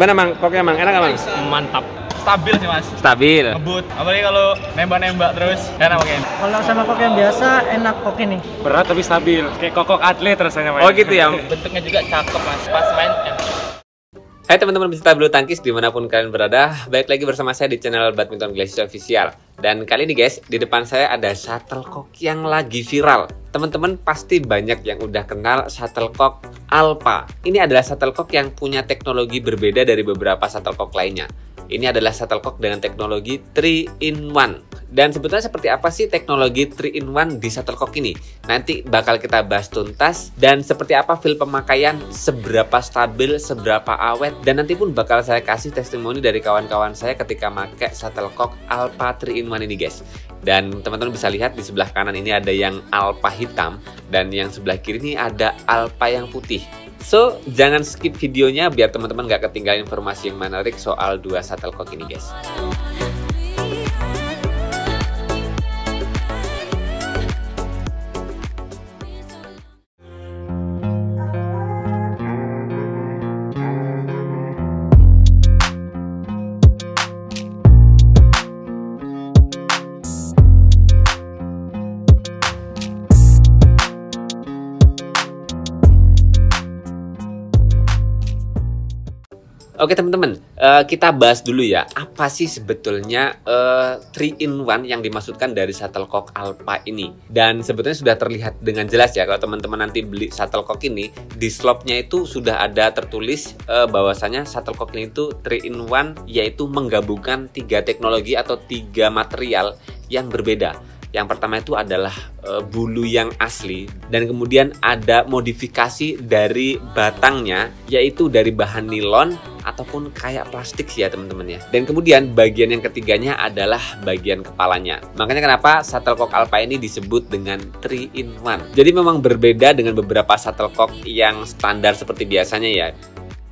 Gimana Mang? Koknya Mang, enak nggak Mang? Mantap. Stabil sih Mas. Stabil. Ngebut. Apalagi kalau nembak-nembak terus enak pakai ini. Kalau sama kok yang biasa enak kok ini. Berat tapi stabil. Kayak kokok atlet rasanya Mas. Oh gitu ya. Bentuknya juga cakep Mas. Pas main enak. Hai teman-teman pecinta bulu tangkis dimanapun kalian berada, balik lagi bersama saya di channel Badminton Glacier Official. Dan kali ini guys, di depan saya ada shuttlecock yang lagi viral. Teman-teman pasti banyak yang udah kenal shuttlecock Alpha. Ini adalah shuttlecock yang punya teknologi berbeda dari beberapa shuttlecock lainnya. Ini adalah shuttlecock dengan teknologi 3-in-1. Dan sebetulnya seperti apa sih teknologi 3-in-1 di shuttlecock ini? Nanti bakal kita bahas tuntas. Dan seperti apa feel pemakaian, seberapa stabil, seberapa awet. Dan nanti pun bakal saya kasih testimoni dari kawan-kawan saya ketika pakai shuttlecock Alpha 3-in-1 ini guys. Dan teman-teman bisa lihat di sebelah kanan ini ada yang Alpha hitam. Dan yang sebelah kiri ini ada Alpha yang putih. So, jangan skip videonya biar teman-teman gak ketinggalan informasi yang menarik soal dua shuttlecock ini guys. Oke teman-teman, kita bahas dulu ya, apa sih sebetulnya 3-in-1 yang dimaksudkan dari shuttlecock Alpha ini. Dan sebetulnya sudah terlihat dengan jelas ya, kalau teman-teman nanti beli shuttlecock ini, di slopnya itu sudah ada tertulis bahwasanya shuttlecock ini itu 3-in-1, yaitu menggabungkan 3 teknologi atau 3 material yang berbeda. Yang pertama itu adalah bulu yang asli, dan kemudian ada modifikasi dari batangnya, yaitu dari bahan nilon ataupun kayak plastik sih ya teman-teman ya. Dan kemudian bagian yang ketiganya adalah bagian kepalanya. Makanya kenapa shuttlecock Alpha ini disebut dengan 3-in-1. Jadi memang berbeda dengan beberapa shuttlecock yang standar seperti biasanya ya.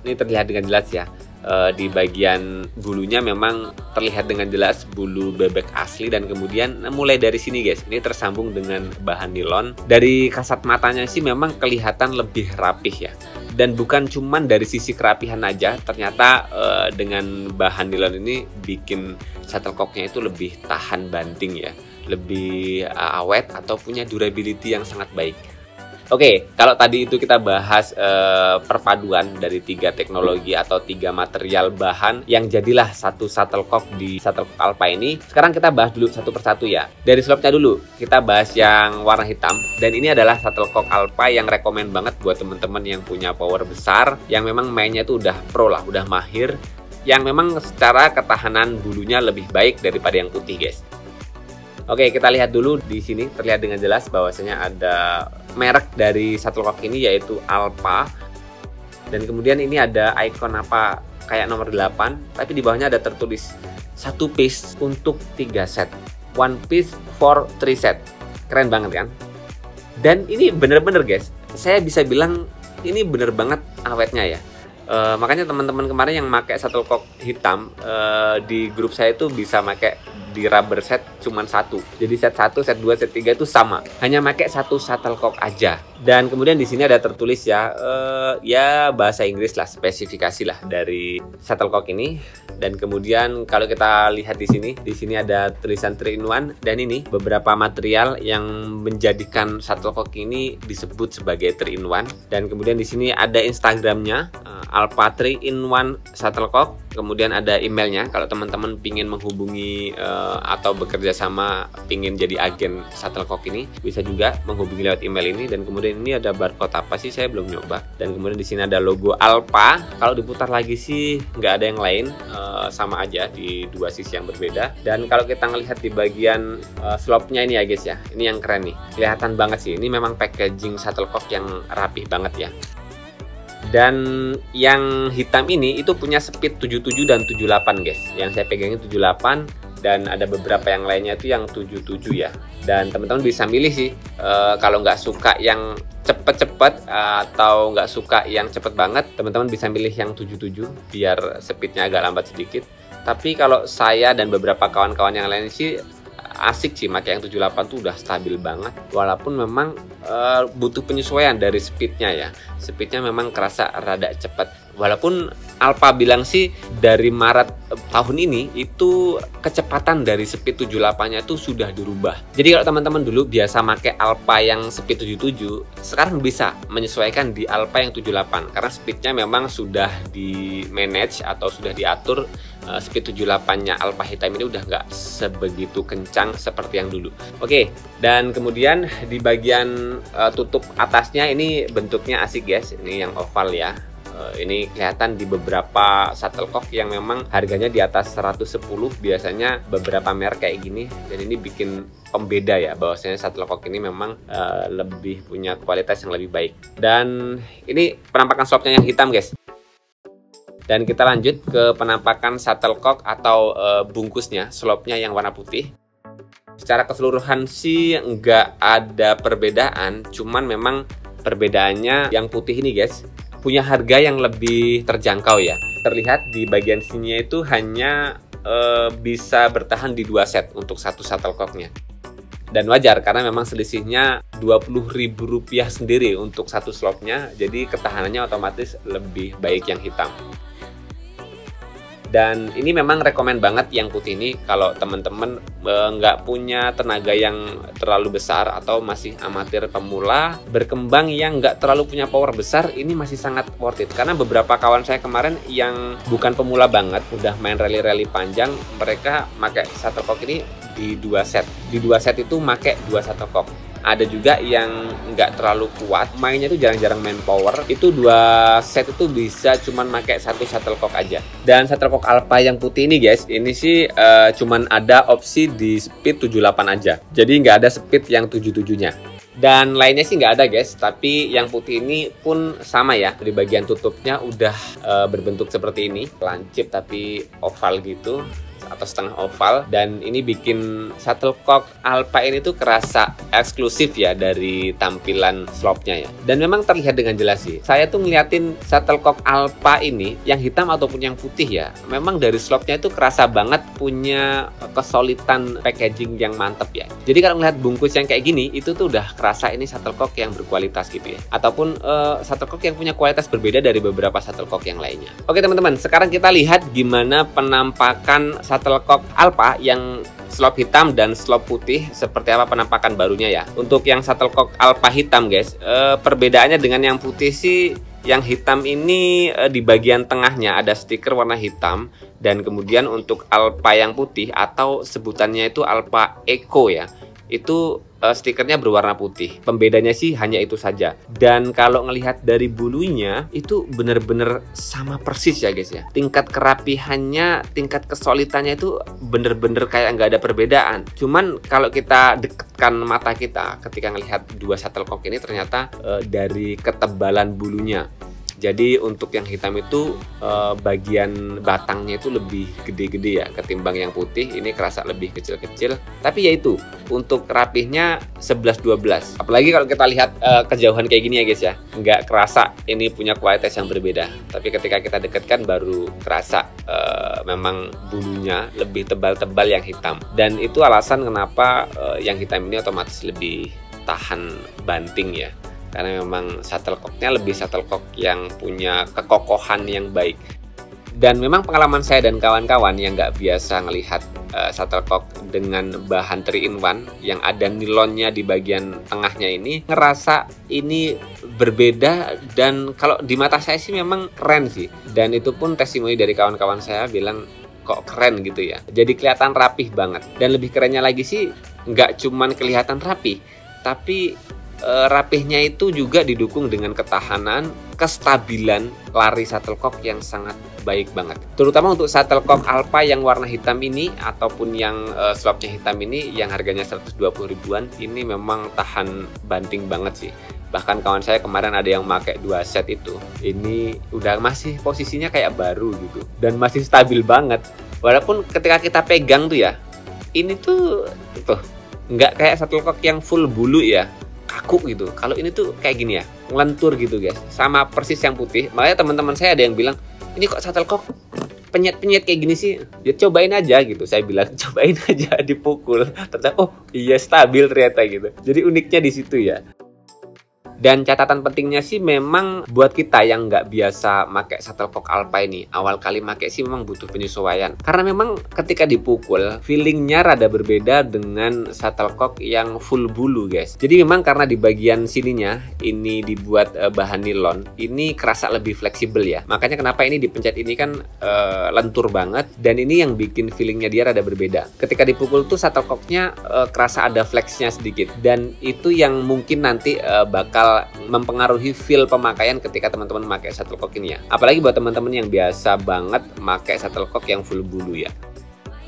Ini terlihat dengan jelas ya. Di bagian bulunya memang terlihat dengan jelas bulu bebek asli, dan kemudian mulai dari sini guys, ini tersambung dengan bahan nilon. Dari kasat matanya sih memang kelihatan lebih rapih ya. Dan bukan cuman dari sisi kerapihan aja, ternyata dengan bahan nilon ini bikin shuttlecocknya itu lebih tahan banting ya, lebih awet atau punya durability yang sangat baik. Oke, kalau tadi itu kita bahas perpaduan dari 3 teknologi atau 3 material bahan yang jadilah satu shuttlecock di shuttlecock Alpha ini. Sekarang kita bahas dulu satu persatu ya. Dari slopnya dulu, kita bahas yang warna hitam. Dan ini adalah shuttlecock Alpha yang rekomen banget buat teman-teman yang punya power besar, yang memang mainnya itu udah pro lah, udah mahir, yang memang secara ketahanan bulunya lebih baik daripada yang putih guys. Oke, kita lihat dulu di sini terlihat dengan jelas bahwasanya ada merek dari shuttlecock ini yaitu Alpha. Dan kemudian ini ada icon apa kayak nomor 8, tapi di bawahnya ada tertulis 1 piece untuk 3 set. 1 piece for 3 set. Keren banget kan? Dan ini bener-bener guys, saya bisa bilang ini bener banget awetnya ya. Makanya teman-teman kemarin yang pakai shuttlecock hitam di grup saya itu bisa pakai di rubber set cuman 1. Jadi set 1, set 2, set 3 itu sama. Hanya pakai 1 shuttlecock aja. Dan kemudian di sini ada tertulis ya ya bahasa Inggris lah, spesifikasi lah dari shuttlecock ini. Dan kemudian kalau kita lihat di sini ada tulisan 3-in-1, dan ini beberapa material yang menjadikan shuttlecock ini disebut sebagai 3-in-1. Dan kemudian di sini ada Instagramnya, Alpha 3-in-1 shuttlecock. Kemudian ada emailnya kalau teman-teman pingin menghubungi atau bekerja sama, pingin jadi agen shuttlecock ini, bisa juga menghubungi lewat email ini. Dan kemudian ini ada barcode apa sih, saya belum nyoba. Dan kemudian di sini ada logo Alpha. Kalau diputar lagi sih nggak ada yang lain, sama aja di 2 sisi yang berbeda. Dan kalau kita ngelihat di bagian slopnya ini ya guys ya, ini yang keren nih, kelihatan banget sih. Ini memang packaging shuttlecock yang rapih banget ya. Dan yang hitam ini itu punya speed 77 dan 78 guys. Yang saya pegangin 78, dan ada beberapa yang lainnya itu yang 77 ya. Dan teman-teman bisa milih sih, kalau nggak suka yang cepet-cepet atau nggak suka yang cepet banget, teman-teman bisa milih yang 77 biar speednya agak lambat sedikit. Tapi kalau saya dan beberapa kawan-kawan yang lain sih asik sih pakai yang 78 tuh udah stabil banget, walaupun memang butuh penyesuaian dari speednya ya. Speednya memang kerasa rada cepet, walaupun Alpha bilang sih dari Maret tahun ini itu kecepatan dari speed 78-nya itu sudah dirubah. Jadi kalau teman-teman dulu biasa pakai Alpha yang speed 77, sekarang bisa menyesuaikan di Alpha yang 78 karena speednya memang sudah di manage atau sudah diatur. Speed 78-nya Alpha hitam ini udah nggak sebegitu kencang seperti yang dulu. Oke, dan kemudian di bagian tutup atasnya ini bentuknya asik guys, ini yang oval ya. Ini kelihatan di beberapa shuttlecock yang memang harganya di atas 110, biasanya beberapa merek kayak gini, dan ini bikin pembeda ya bahwasanya shuttlecock ini memang lebih punya kualitas yang lebih baik. Dan ini penampakan slopnya yang hitam guys. Dan kita lanjut ke penampakan shuttlecock atau bungkusnya, slopnya yang warna putih. Secara keseluruhan sih nggak ada perbedaan, cuman memang perbedaannya yang putih ini guys punya harga yang lebih terjangkau ya. Terlihat di bagian sininya itu hanya bisa bertahan di 2 set untuk satu shuttlecocknya. Dan wajar karena memang selisihnya Rp20.000 sendiri untuk satu slopnya, jadi ketahanannya otomatis lebih baik yang hitam. Dan ini memang rekomen banget yang putih ini kalau teman-teman nggak punya tenaga yang terlalu besar atau masih amatir pemula, berkembang yang nggak terlalu punya power besar, ini masih sangat worth it. Karena beberapa kawan saya kemarin yang bukan pemula banget, udah main rally-rally panjang, mereka pakai shuttlecock ini di 2 set. Di 2 set itu pakai 2 shuttlecock. Ada juga yang nggak terlalu kuat, mainnya itu jarang-jarang main power, itu 2 set itu bisa cuman pakai 1 shuttlecock aja. Dan shuttlecock Alpha yang putih ini guys, ini sih cuman ada opsi di speed 78 aja, jadi nggak ada speed yang 77-nya. Dan lainnya sih nggak ada guys, tapi yang putih ini pun sama ya, di bagian tutupnya udah berbentuk seperti ini, lancip tapi oval gitu atau setengah oval, dan ini bikin shuttlecock Alpha ini tuh kerasa eksklusif ya dari tampilan slopnya ya. Dan memang terlihat dengan jelas sih. Saya tuh ngeliatin shuttlecock Alpha ini yang hitam ataupun yang putih ya, memang dari slopnya itu kerasa banget punya kesolidan packaging yang mantep ya. Jadi kalau ngeliat bungkus yang kayak gini, itu tuh udah kerasa ini shuttlecock yang berkualitas gitu ya, ataupun shuttlecock yang punya kualitas berbeda dari beberapa shuttlecock yang lainnya. Oke teman-teman, sekarang kita lihat gimana penampakan shuttlecock Alpha yang slop hitam dan slop putih, seperti apa penampakan barunya ya. Untuk yang shuttlecock Alpha hitam guys, perbedaannya dengan yang putih sih, yang hitam ini di bagian tengahnya ada stiker warna hitam, dan kemudian untuk Alpha yang putih atau sebutannya itu Alpha Eco ya, itu stikernya berwarna putih. Pembedanya sih hanya itu saja. Dan kalau ngelihat dari bulunya itu bener-bener sama persis ya guys ya. Tingkat kerapihannya, tingkat kesolidannya itu bener-bener kayak nggak ada perbedaan. Cuman kalau kita dekatkan mata kita ketika ngelihat 2 shuttlecock ini, ternyata dari ketebalan bulunya. Jadi untuk yang hitam itu bagian batangnya itu lebih gede-gede ya ketimbang yang putih. Ini kerasa lebih kecil-kecil. Tapi ya itu, untuk rapihnya 11-12. Apalagi kalau kita lihat kejauhan kayak gini ya guys ya, nggak kerasa ini punya kualitas yang berbeda. Tapi ketika kita dekatkan baru kerasa memang bulunya lebih tebal-tebal yang hitam. Dan itu alasan kenapa yang hitam ini otomatis lebih tahan banting ya. Karena memang shuttlecocknya lebih shuttlecock yang punya kekokohan yang baik. Dan memang pengalaman saya dan kawan-kawan yang nggak biasa ngelihat shuttlecock dengan bahan 3-in-1 yang ada nilonnya di bagian tengahnya ini, ngerasa ini berbeda, dan kalau di mata saya sih memang keren sih. Dan itu pun testimoni dari kawan-kawan saya bilang kok keren gitu ya. Jadi kelihatan rapih banget. Dan lebih kerennya lagi sih, nggak cuman kelihatan rapih, tapi rapihnya itu juga didukung dengan ketahanan, kestabilan lari shuttlecock yang sangat baik banget. Terutama untuk shuttlecock Alpha yang warna hitam ini ataupun yang slopnya hitam ini yang harganya 120 ribuan, ini memang tahan banting banget sih. Bahkan kawan saya kemarin ada yang pakai 2 set itu, ini udah masih posisinya kayak baru gitu dan masih stabil banget. Walaupun ketika kita pegang tuh ya, ini tuh nggak kayak shuttlecock yang full bulu ya, kaku gitu. Kalau ini tuh kayak gini ya, ngelentur gitu guys, sama persis yang putih. Makanya teman-teman saya ada yang bilang, ini kok shuttlecock penyet-penyet kayak gini sih, ya cobain aja gitu. Saya bilang cobain aja, dipukul, ternyata oh iya stabil ternyata gitu. Jadi uniknya di situ ya. Dan catatan pentingnya sih memang buat kita yang nggak biasa pakai shuttlecock Alpha ini, awal kali pakai sih memang butuh penyesuaian. Karena memang ketika dipukul, feelingnya rada berbeda dengan shuttlecock yang full bulu guys. Jadi memang karena di bagian sininya ini dibuat bahan nilon, ini kerasa lebih fleksibel ya. Makanya kenapa ini dipencet ini kan lentur banget, dan ini yang bikin feelingnya dia rada berbeda. Ketika dipukul tuh shuttlecocknya kerasa ada flexnya sedikit, dan itu yang mungkin nanti bakal mempengaruhi feel pemakaian ketika teman-teman memakai shuttlecock ini ya. Apalagi buat teman-teman yang biasa banget pakai shuttlecock yang full bulu ya.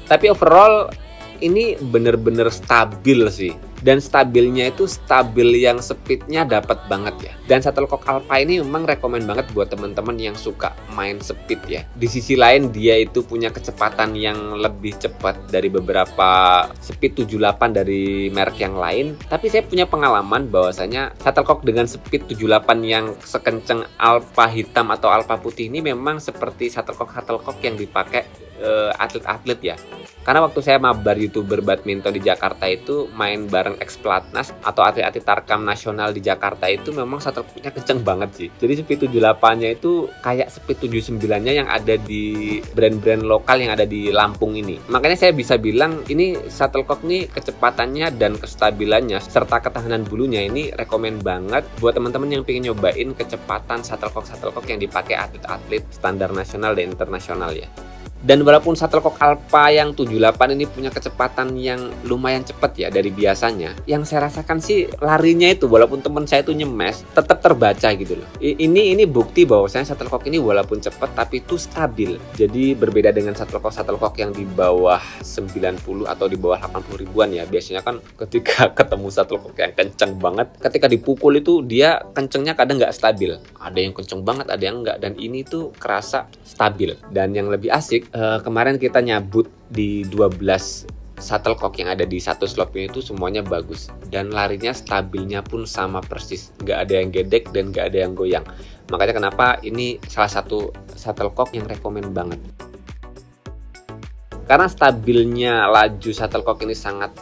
Tapi overall ini bener-bener stabil sih. Dan stabilnya itu stabil yang speednya dapat banget ya. Dan shuttlecock Alpha ini memang rekomen banget buat teman-teman yang suka main speed ya. Di sisi lain dia itu punya kecepatan yang lebih cepat dari beberapa speed 78 dari merek yang lain. Tapi saya punya pengalaman bahwasanya shuttlecock dengan speed 78 yang sekenceng Alpha hitam atau Alpha putih ini memang seperti shuttlecock yang dipakai atlet-atlet ya. Karena waktu saya mabar YouTuber badminton di Jakarta itu main bareng ex-pelatnas atau atlet-atlet tarkam nasional di Jakarta itu memang shuttlecocknya kenceng banget sih. Jadi speed 78-nya itu kayak speed 79-nya yang ada di brand-brand lokal yang ada di Lampung ini. Makanya saya bisa bilang ini shuttlecock nih kecepatannya dan kestabilannya serta ketahanan bulunya ini rekomen banget buat teman-teman yang pengen nyobain kecepatan shuttlecock yang dipakai atlet-atlet standar nasional dan internasional ya. Dan walaupun shuttlecock Alpha yang 78 ini punya kecepatan yang lumayan cepat ya dari biasanya, yang saya rasakan sih larinya itu walaupun teman saya itu nyemes tetap terbaca gitu loh. Ini bukti bahwasanya shuttlecock ini walaupun cepat tapi itu stabil. Jadi berbeda dengan shuttlecock yang di bawah 90 atau di bawah 80 ribuan ya. Biasanya kan ketika ketemu shuttlecock yang kenceng banget, ketika dipukul itu dia kencengnya kadang nggak stabil. Ada yang kenceng banget, ada yang enggak, dan ini tuh kerasa stabil. Dan yang lebih asik, kemarin kita nyabut di 12 shuttlecock yang ada di satu slot ini tuh semuanya bagus, dan larinya stabilnya pun sama persis, nggak ada yang gedek dan nggak ada yang goyang. Makanya kenapa ini salah satu shuttlecock yang rekomen banget, karena stabilnya laju shuttlecock ini sangat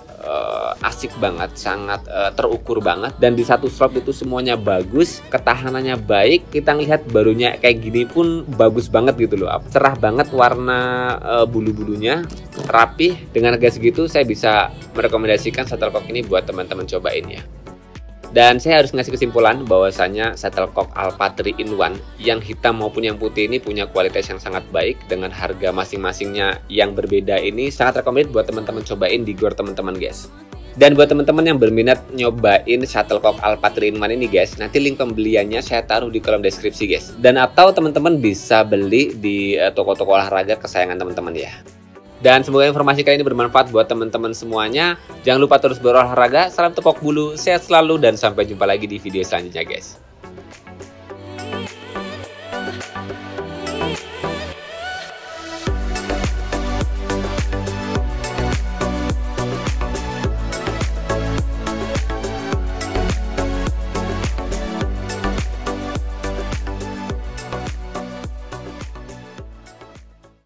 asik banget, sangat terukur banget, dan di satu slot itu semuanya bagus, ketahanannya baik. Kita lihat barunya kayak gini pun bagus banget gitu loh, cerah banget warna bulu-bulunya, rapih. Dengan harga segitu saya bisa merekomendasikan shuttlecock ini buat teman-teman cobain ya. Dan saya harus ngasih kesimpulan bahwasanya shuttlecock Alpha 3-in-1 yang hitam maupun yang putih ini punya kualitas yang sangat baik. Dengan harga masing-masingnya yang berbeda ini sangat rekomendasi buat teman-teman cobain di gor teman-teman guys. Dan buat teman-teman yang berminat nyobain shuttlecock Alpha 3-in-1 ini guys, nanti link pembeliannya saya taruh di kolom deskripsi guys. Dan atau teman-teman bisa beli di toko-toko olahraga kesayangan teman-teman ya. Dan semoga informasi kali ini bermanfaat buat teman-teman semuanya. Jangan lupa terus berolahraga, salam tepok bulu, sehat selalu, dan sampai jumpa lagi di video selanjutnya guys.